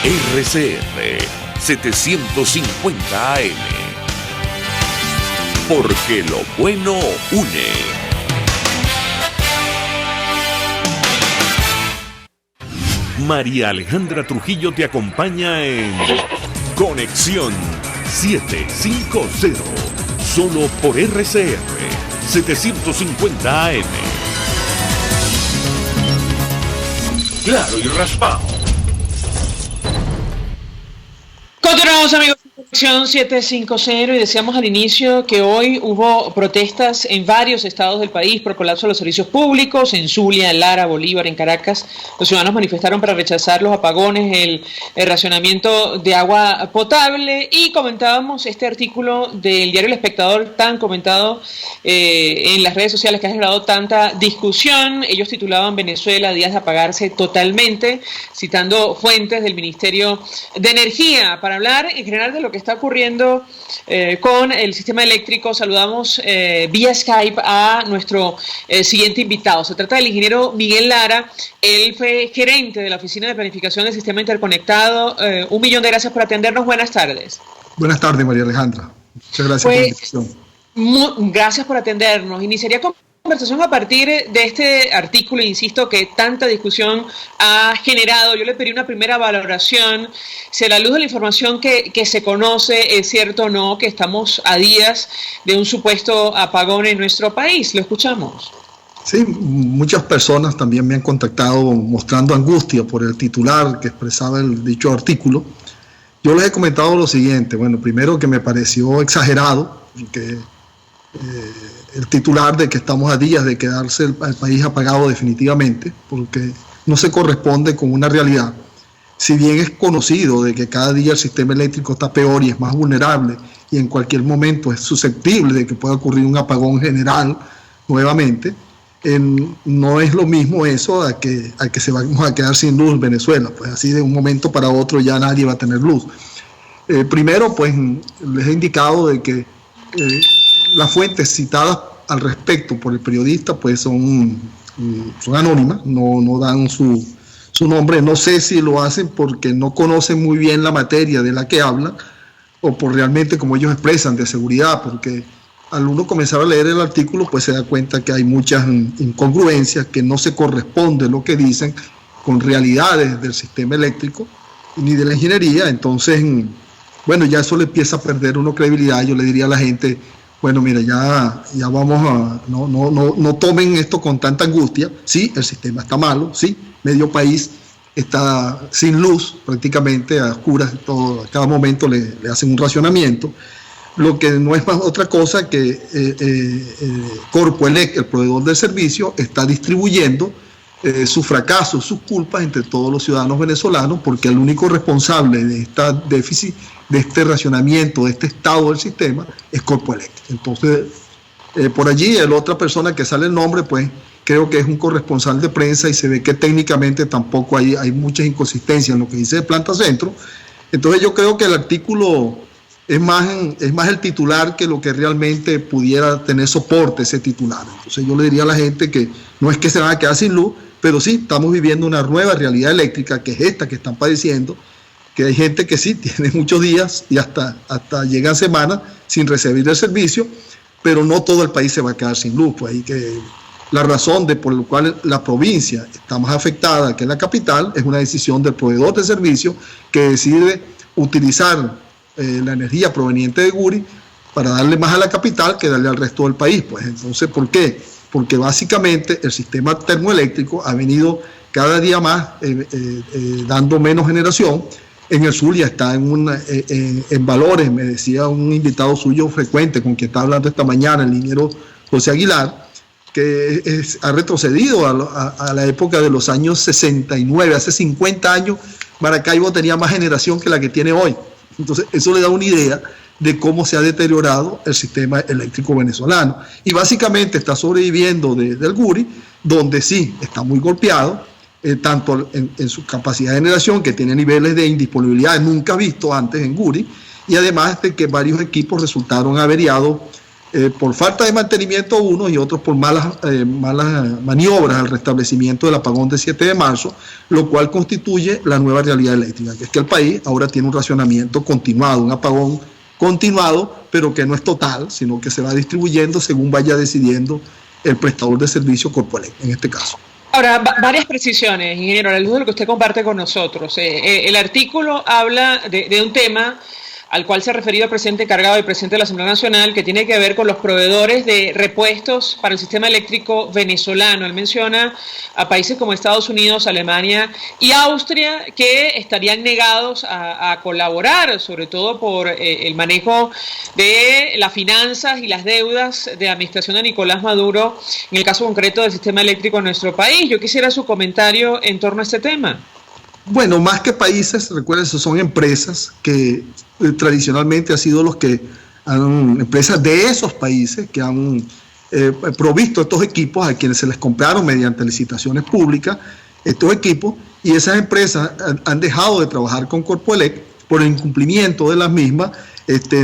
RCR 750 AM. Porque lo bueno une. María Alejandra Trujillo te acompaña en Conexión 750. Solo por RCR 750 AM. Claro y raspado. Continuamos, amigos, en Conexión 750 y decíamos al inicio que hoy hubo protestas en varios estados del país por colapso de los servicios públicos, en Zulia, en Lara, Bolívar, en Caracas. Los ciudadanos manifestaron para rechazar los apagones, el racionamiento de agua potable y comentábamos este artículo del diario El Espectador tan comentado en las redes sociales que ha generado tanta discusión. Ellos titulaban Venezuela, días de apagarse totalmente, citando fuentes del Ministerio de Energía. Para hablar en general de lo que está ocurriendo con el sistema eléctrico, saludamos vía Skype a nuestro siguiente invitado. Se trata del ingeniero Miguel Lara. Él fue gerente de la Oficina de Planificación del Sistema Interconectado. 1.000.000 de gracias por atendernos. Buenas tardes. Buenas tardes, María Alejandra. Muchas gracias por la invitación. Gracias por atendernos. Iniciaría conversación a partir de este artículo, insisto, que tanta discusión ha generado. Yo le pedí una primera valoración. Si a la luz de la información que se conoce, ¿es cierto o no que estamos a días de un supuesto apagón en nuestro país? Lo escuchamos. Sí, muchas personas también me han contactado mostrando angustia por el titular que expresaba el dicho artículo. Yo les he comentado lo siguiente. Bueno, primero que me pareció exagerado que el titular de que estamos a días de quedarse el país apagado definitivamente, porque no se corresponde con una realidad. Si bien es conocido de que cada día el sistema eléctrico está peor y es más vulnerable y en cualquier momento es susceptible de que pueda ocurrir un apagón general nuevamente, no es lo mismo eso a que se vamos a quedar sin luz en Venezuela, pues así de un momento para otro ya nadie va a tener luz. Primero, pues les he indicado de que las fuentes citadas al respecto por el periodista pues son anónimas, no dan su su nombre. No sé si lo hacen porque no conocen muy bien la materia de la que hablan o por realmente como ellos expresan de seguridad, porque al uno comenzar a leer el artículo pues se da cuenta que hay muchas incongruencias, que no se corresponde lo que dicen con realidades del sistema eléctrico ni de la ingeniería. Entonces, bueno, ya eso le empieza a perder uno credibilidad. Yo le diría a la gente, bueno, mira, ya vamos a, no tomen esto con tanta angustia. Sí, el sistema está malo, sí, medio país está sin luz, prácticamente a oscuras, todo, a cada momento le hacen un racionamiento. Lo que no es más otra cosa que Corpoelec, el proveedor del servicio, está distribuyendo su fracaso, sus culpas entre todos los ciudadanos venezolanos, porque el único responsable de este déficit, de este racionamiento, de este estado del sistema, es Corpoelec. Entonces, por allí, la otra persona que sale el nombre, pues creo que es un corresponsal de prensa y se ve que técnicamente tampoco hay muchas inconsistencias en lo que dice de Planta Centro. Entonces yo creo que el artículo es más el titular que lo que realmente pudiera tener soporte ese titular. Entonces yo le diría a la gente que no es que se van a quedar sin luz, pero sí, estamos viviendo una nueva realidad eléctrica, que es esta que están padeciendo, que hay gente que sí tiene muchos días y hasta llegan semanas sin recibir el servicio, pero no todo el país se va a quedar sin luz. Pues la razón por la cual la provincia está más afectada que la capital es una decisión del proveedor de servicio que decide utilizar la energía proveniente de Guri para darle más a la capital que darle al resto del país. Pues entonces, ¿por qué? Porque básicamente el sistema termoeléctrico ha venido cada día más dando menos generación. En el sur ya está en valores, me decía un invitado suyo frecuente con quien estaba hablando esta mañana, el ingeniero José Aguilar, que ha retrocedido a la época de los años 69, hace 50 años Maracaibo tenía más generación que la que tiene hoy. Entonces eso le da una idea de cómo se ha deteriorado el sistema eléctrico venezolano. Y básicamente está sobreviviendo del Guri, donde sí está muy golpeado, tanto en su capacidad de generación, que tiene niveles de indisponibilidad nunca visto antes en Guri, y además de que varios equipos resultaron averiados por falta de mantenimiento unos y otros por malas maniobras al restablecimiento del apagón del 7 de marzo, lo cual constituye la nueva realidad eléctrica, que es que el país ahora tiene un racionamiento continuado, un apagón continuado, pero que no es total, sino que se va distribuyendo según vaya decidiendo el prestador de servicio Corpoelec, en este caso. Ahora, varias precisiones, ingeniero, a la luz de lo que usted comparte con nosotros. El artículo habla de un tema al cual se ha referido el presidente encargado y presidente de la Asamblea Nacional, que tiene que ver con los proveedores de repuestos para el sistema eléctrico venezolano. Él menciona a países como Estados Unidos, Alemania y Austria, que estarían negados a colaborar, sobre todo por el manejo de las finanzas y las deudas de la administración de Nicolás Maduro, en el caso concreto del sistema eléctrico en nuestro país. Yo quisiera su comentario en torno a este tema. Bueno, más que países, recuerden, son empresas que tradicionalmente han sido empresas de esos países que han provisto estos equipos a quienes se les compraron mediante licitaciones públicas estos equipos, y esas empresas han dejado de trabajar con Corpoelec por el incumplimiento de las mismas,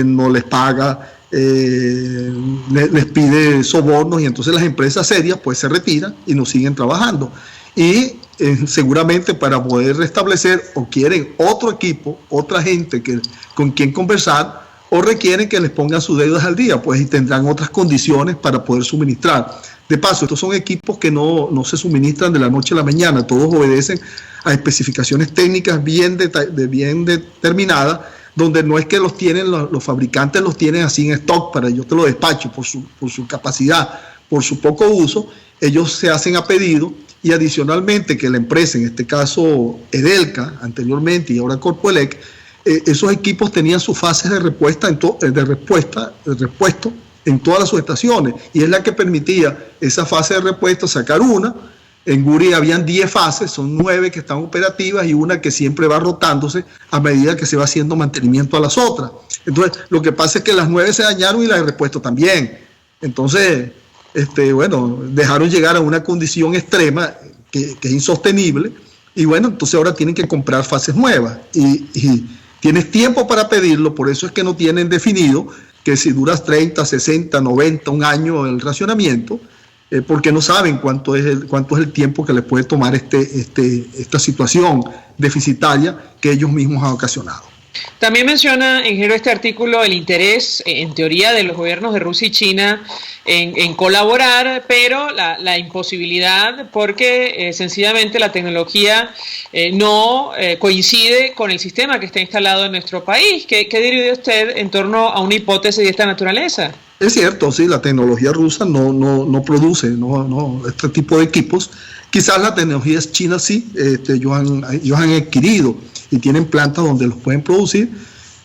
no les paga, les pide sobornos, y entonces las empresas serias pues se retiran y no siguen trabajando. Y seguramente para poder restablecer o quieren otro equipo, otra gente con quien conversar, o requieren que les pongan sus deudas al día, pues y tendrán otras condiciones para poder suministrar. De paso, estos son equipos que no se suministran de la noche a la mañana, todos obedecen a especificaciones técnicas bien determinadas, donde no es que los tienen, los fabricantes los tienen así en stock para yo te lo despacho por su capacidad, por su poco uso, ellos se hacen a pedido. Y adicionalmente que la empresa, en este caso Edelca, anteriormente y ahora Corpoelec, esos equipos tenían sus fases de repuesto en todas las subestaciones, y es la que permitía esa fase de repuesto sacar una. En Guri habían 10 fases, son 9 que están operativas y una que siempre va rotándose a medida que se va haciendo mantenimiento a las otras. Entonces, lo que pasa es que las 9 se dañaron y las de repuesto también. Entonces, dejaron llegar a una condición extrema que es insostenible, y bueno, entonces ahora tienen que comprar fases nuevas y tienes tiempo para pedirlo. Por eso es que no tienen definido que si duras 30, 60, 90, un año el racionamiento, porque no saben cuánto es el tiempo que les puede tomar esta situación deficitaria que ellos mismos han ocasionado. También menciona, ingeniero, este artículo el interés, en teoría, de los gobiernos de Rusia y China en colaborar, pero la imposibilidad porque sencillamente la tecnología no coincide con el sistema que está instalado en nuestro país. ¿Qué diría usted en torno a una hipótesis de esta naturaleza? Es cierto, sí, la tecnología rusa no produce este tipo de equipos. Quizás la tecnología china sí, ellos han adquirido y tienen plantas donde los pueden producir,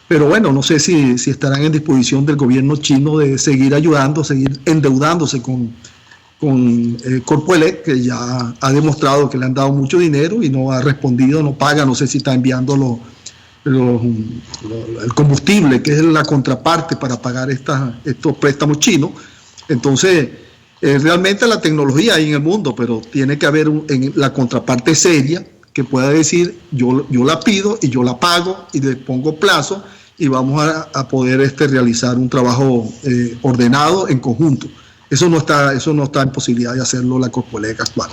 pero bueno, no sé si estarán en disposición del gobierno chino de seguir ayudando, seguir endeudándose con Corpoelec, que ya ha demostrado que le han dado mucho dinero y no ha respondido, no paga, no sé si está enviando el combustible, que es la contraparte para pagar estos préstamos chinos. Entonces, realmente la tecnología hay en el mundo, pero tiene que haber la contraparte seria que pueda decir, yo la pido y yo la pago y le pongo plazo y vamos a poder realizar un trabajo ordenado en conjunto. Eso no está en posibilidad de hacerlo la Corpoelec actual.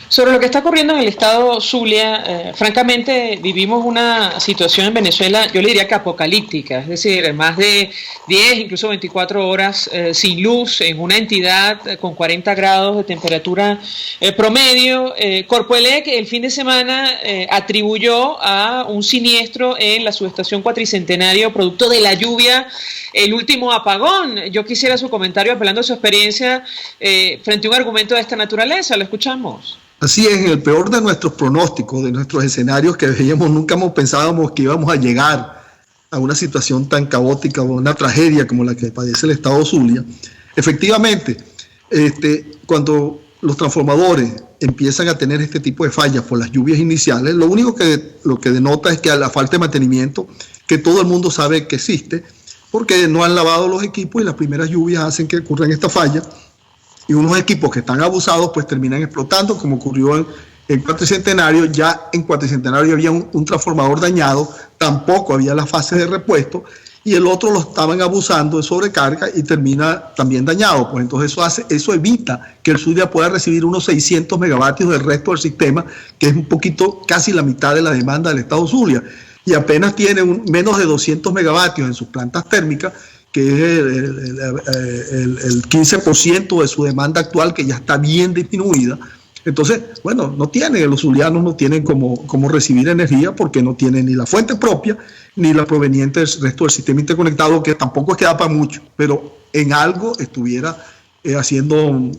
Sobre lo que está ocurriendo en el estado Zulia, francamente vivimos una situación en Venezuela, yo le diría que apocalíptica, es decir, más de 10, incluso 24 horas sin luz en una entidad con 40 grados de temperatura promedio. Corpoelec el fin de semana atribuyó a un siniestro en la subestación Cuatricentenario producto de la lluvia, el último apagón. Yo quisiera su comentario apelando a su experiencia frente a un argumento de esta naturaleza. Lo escuchamos. Así es, en el peor de nuestros pronósticos, de nuestros escenarios que veíamos, nunca pensábamos que íbamos a llegar a una situación tan caótica o una tragedia como la que padece el estado Zulia. Efectivamente, cuando los transformadores empiezan a tener este tipo de fallas por las lluvias iniciales, lo que denota es que a la falta de mantenimiento, que todo el mundo sabe que existe, porque no han lavado los equipos y las primeras lluvias hacen que ocurran estas fallas. Y unos equipos que están abusados pues terminan explotando, como ocurrió en Cuatricentenario. Ya en Cuatricentenario había un transformador dañado, tampoco había las fases de repuesto, y el otro lo estaban abusando de sobrecarga y termina también dañado. Pues entonces eso evita que el Zulia pueda recibir unos 600 megavatios del resto del sistema, que es un poquito, casi la mitad de la demanda del estado Zulia, y apenas tiene menos de 200 megavatios en sus plantas térmicas, que es el 15% de su demanda actual, que ya está bien disminuida. Entonces, bueno, los zulianos no tienen cómo recibir energía porque no tienen ni la fuente propia ni la proveniente del resto del sistema interconectado, que tampoco es que da para mucho, pero en algo estuviera haciendo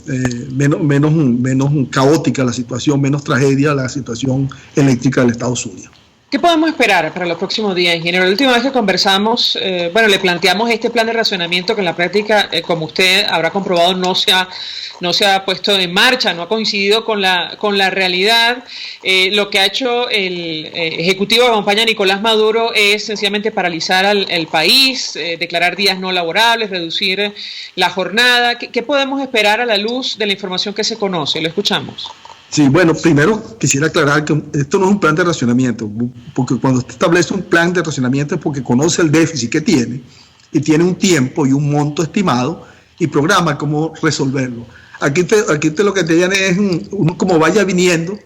menos caótica la situación, menos tragedia la situación eléctrica del estado Zulia. ¿Qué podemos esperar para los próximos días, ingeniero? La última vez que conversamos, le planteamos este plan de racionamiento que en la práctica, como usted habrá comprobado, no se ha puesto en marcha, no ha coincidido con la realidad. Lo que ha hecho el ejecutivo que acompaña a Nicolás Maduro es sencillamente paralizar el país, declarar días no laborables, reducir la jornada. ¿Qué podemos esperar a la luz de la información que se conoce? Lo escuchamos. Sí, bueno, primero quisiera aclarar que esto no es un plan de racionamiento, porque cuando usted establece un plan de racionamiento es porque conoce el déficit que tiene y tiene un tiempo y un monto estimado y programa cómo resolverlo. Aquí usted lo que tiene es uno como vaya viniendo,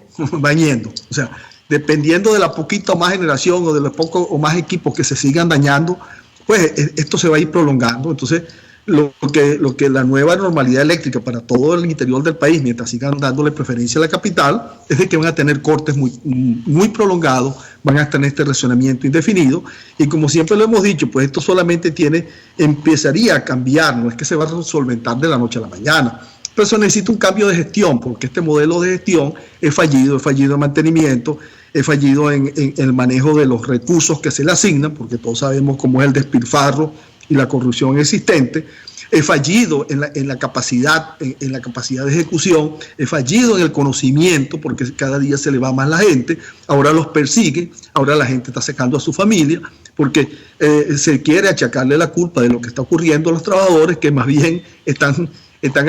va yendo. O sea, dependiendo de la poquita o más generación o de los pocos o más equipos que se sigan dañando, pues esto se va a ir prolongando. Entonces, lo que la nueva normalidad eléctrica para todo el interior del país, mientras sigan dándole preferencia a la capital, es de que van a tener cortes muy prolongados, van a tener este racionamiento indefinido, y como siempre lo hemos dicho, pues esto solamente empezaría a cambiar, no es que se va a solventar de la noche a la mañana, pero eso necesita un cambio de gestión, porque este modelo de gestión es fallido en mantenimiento, es fallido en el manejo de los recursos que se le asignan, porque todos sabemos cómo es el despilfarro y la corrupción existente, es fallido en la capacidad de ejecución, es fallido en el conocimiento, porque cada día se le va más la gente, ahora los persigue, ahora la gente está secando a su familia, porque se quiere achacarle la culpa de lo que está ocurriendo a los trabajadores, que más bien están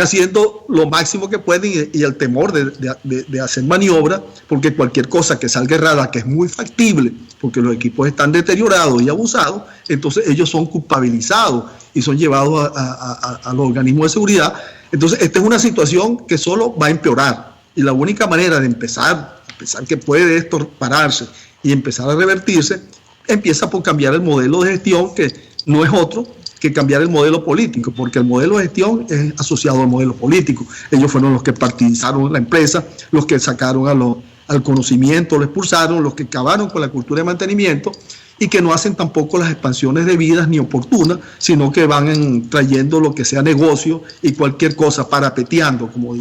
haciendo lo máximo que pueden y el temor de hacer maniobra, porque cualquier cosa que salga errada, que es muy factible, porque los equipos están deteriorados y abusados, entonces ellos son culpabilizados y son llevados a los organismos de seguridad Entonces, esta es una situación que solo va a empeorar. Y la única manera de empezar que puede esto pararse y empezar a revertirse, empieza por cambiar el modelo de gestión, que no es otro que cambiar el modelo político, porque el modelo de gestión es asociado al modelo político. Ellos fueron los que partidizaron la empresa, los que sacaron al conocimiento, lo expulsaron, los que acabaron con la cultura de mantenimiento y que no hacen tampoco las expansiones debidas ni oportunas, sino que van trayendo lo que sea negocio y cualquier cosa, parapeteando, como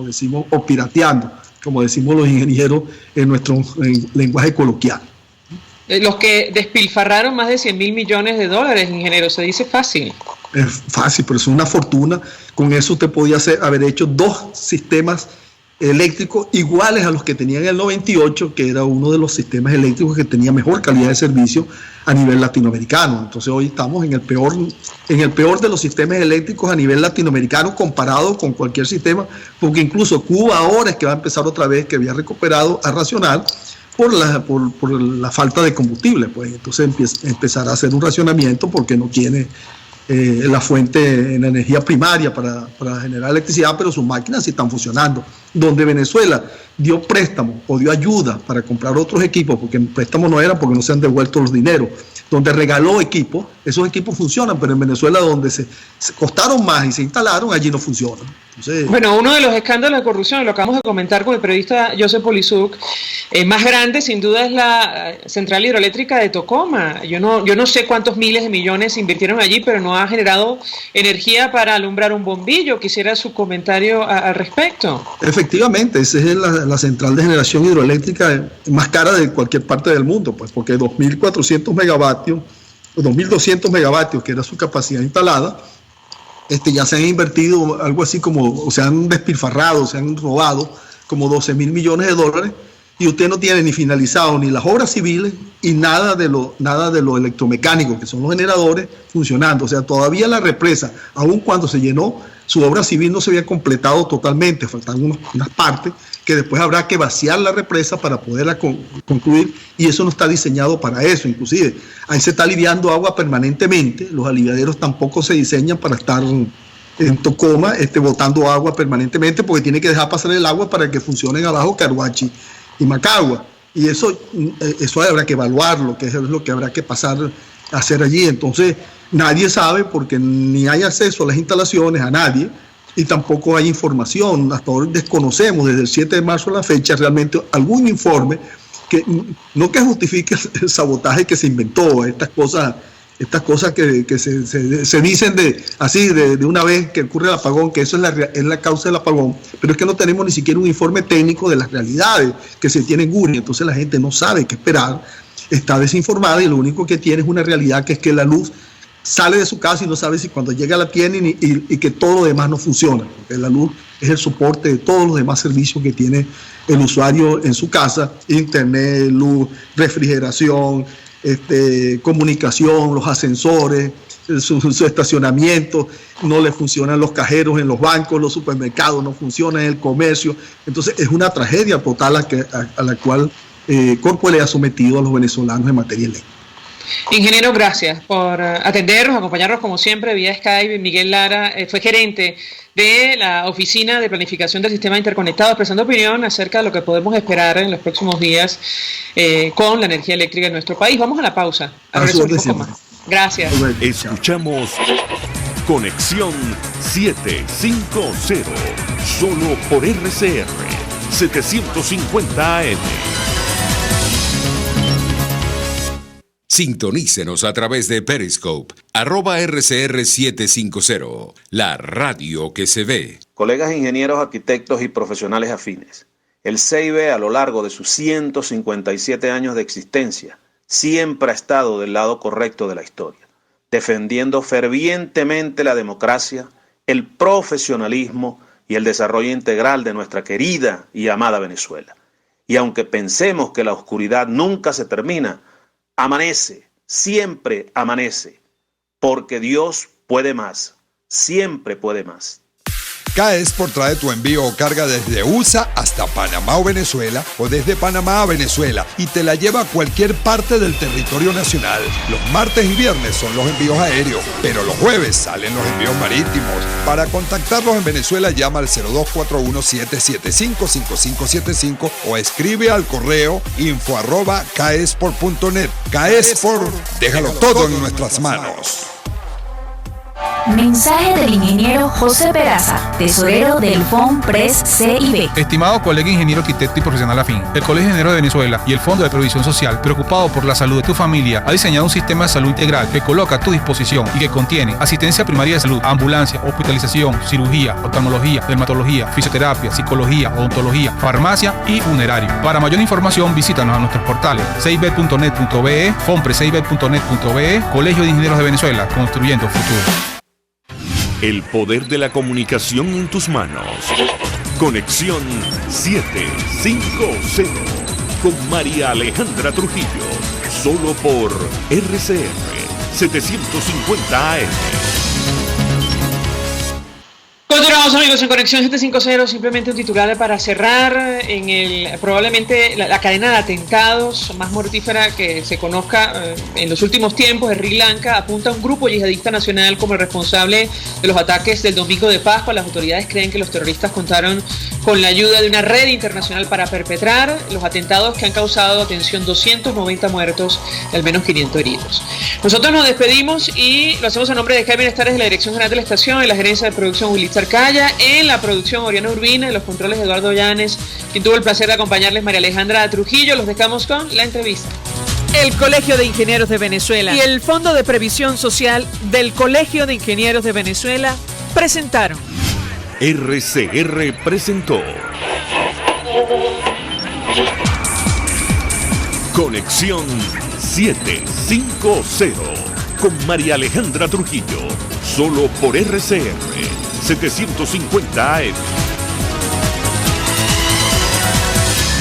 decimos, o pirateando, como decimos los ingenieros en nuestro lenguaje coloquial. Los que despilfarraron más de 100.000 millones de dólares, ingeniero, se dice fácil. Es fácil, pero es una fortuna. Con eso usted podía haber hecho 2 sistemas eléctricos iguales a los que tenía en el 98, que era uno de los sistemas eléctricos que tenía mejor calidad de servicio a nivel latinoamericano. Entonces hoy estamos en el peor de los sistemas eléctricos a nivel latinoamericano comparado con cualquier sistema, porque incluso Cuba ahora es que va a empezar otra vez, que había recuperado a racionar por la falta de combustible, pues entonces empezará a hacer un racionamiento porque no tiene la fuente en energía primaria para generar electricidad, pero sus máquinas sí están funcionando. Donde Venezuela dio préstamo o dio ayuda para comprar otros equipos, porque en préstamo no era porque no se han devuelto los dineros, donde regaló equipos, esos equipos funcionan, pero en Venezuela donde se costaron más y se instalaron, allí no funcionan. Entonces, bueno, uno de los escándalos de corrupción, lo acabamos de comentar con el periodista Joseph Polizuk, más grande sin duda es la central hidroeléctrica de Tocoma. Yo no sé cuántos miles de millones se invirtieron allí, pero no ha generado energía para alumbrar un bombillo. Quisiera su comentario al respecto. Efectivamente, esa es la central de generación hidroeléctrica más cara de cualquier parte del mundo, pues porque 2.400 megavatios, o 2.200 megavatios, que era su capacidad instalada, ya se han invertido algo así como, o se han despilfarrado, se han robado como 12.000 millones de dólares, y usted no tiene ni finalizado ni las obras civiles y nada de lo electromecánico, que son los generadores, funcionando. O sea, todavía la represa, aun cuando se llenó, su obra civil no se había completado totalmente, faltan unas partes que después habrá que vaciar la represa para poderla concluir, y eso no está diseñado para eso. Inclusive ahí se está aliviando agua permanentemente, los aliviaderos tampoco se diseñan para estar en Tocoma botando agua permanentemente, porque tiene que dejar pasar el agua para que funcionen abajo Caruachi y Macagua, y eso habrá que evaluarlo, que es lo que habrá que pasar a hacer allí. Entonces nadie sabe, porque ni hay acceso a las instalaciones a nadie, y tampoco hay información. Hasta ahora desconocemos desde el 7 de marzo a la fecha realmente algún informe que justifique el sabotaje que se inventó, estas cosas que se dicen de una vez que ocurre el apagón, que eso es la causa del apagón, pero es que no tenemos ni siquiera un informe técnico de las realidades que se tienen en Guri. Entonces la gente no sabe qué esperar, está desinformada, y lo único que tiene es una realidad, que es que la luz sale de su casa y no sabe si cuando llega la tiene, y que todo lo demás no funciona, porque la luz es el soporte de todos los demás servicios que tiene el usuario en su casa: internet, luz, refrigeración, comunicación, los ascensores, su estacionamiento. No le funcionan los cajeros en los bancos, los supermercados no funcionan, en el comercio. Entonces es una tragedia total a la cual Corpo le ha sometido a los venezolanos en materia eléctrica. Ingeniero, gracias por atendernos, acompañarnos como siempre vía Skype. Miguel Lara fue gerente de la Oficina de Planificación del Sistema Interconectado, expresando opinión acerca de lo que podemos esperar en los próximos días con la energía eléctrica en nuestro país. Vamos a la pausa. Gracias. Escuchamos Conexión 750, solo por RCR 750 AM. Sintonícenos a través de Periscope, @RCR750, la radio que se ve. Colegas ingenieros, arquitectos y profesionales afines, el CIB, a lo largo de sus 157 años de existencia, siempre ha estado del lado correcto de la historia, defendiendo fervientemente la democracia, el profesionalismo y el desarrollo integral de nuestra querida y amada Venezuela. Y aunque pensemos que la oscuridad nunca se termina, amanece, siempre amanece, porque Dios puede más, siempre puede más. K-Export trae tu envío o carga desde USA hasta Panamá o Venezuela, o desde Panamá a Venezuela, y te la lleva a cualquier parte del territorio nacional. Los martes y viernes son los envíos aéreos, pero los jueves salen los envíos marítimos. Para contactarlos en Venezuela, llama al 0241-775-5575 o escribe al correo info@kexport.net. K-Export, déjalo todo en nuestras manos. Mensaje del ingeniero José Peraza, tesorero del FOMPRES CIB. Estimado colega ingeniero, arquitecto y profesional afín, el Colegio de Ingenieros de Venezuela y el Fondo de Previsión Social, preocupado por la salud de tu familia, ha diseñado un sistema de salud integral que coloca a tu disposición y que contiene asistencia primaria de salud, ambulancia, hospitalización, cirugía, oftalmología, dermatología, fisioterapia, psicología, odontología, farmacia y funerario. Para mayor información, visítanos a nuestros portales cib.net.be, fomprescib.net.be, Colegio de Ingenieros de Venezuela, construyendo futuro. El poder de la comunicación en tus manos. Conexión 750 con María Alejandra Trujillo. Solo por RCR 750 AM. Continuamos, amigos, en Conexión 750. Simplemente un titular para cerrar. Probablemente la cadena de atentados más mortífera que se conozca en los últimos tiempos de Sri Lanka apunta a un grupo yihadista nacional como el responsable de los ataques del domingo de Pascua. Las autoridades creen que los terroristas contaron con la ayuda de una red internacional para perpetrar los atentados que han causado, atención, 290 muertos y al menos 500 heridos. Nosotros nos despedimos y lo hacemos a nombre de Jaime Estares, de la Dirección General de la Estación, en la gerencia de producción Wilizar Calla, en la producción Oriana Urbina, en los controles Eduardo Llanes, quien tuvo el placer de acompañarles, María Alejandra Trujillo. Los dejamos con la entrevista. El Colegio de Ingenieros de Venezuela y el Fondo de Previsión Social del Colegio de Ingenieros de Venezuela presentaron. RCR presentó Conexión 750 con María Alejandra Trujillo, solo por RCR 750 AM.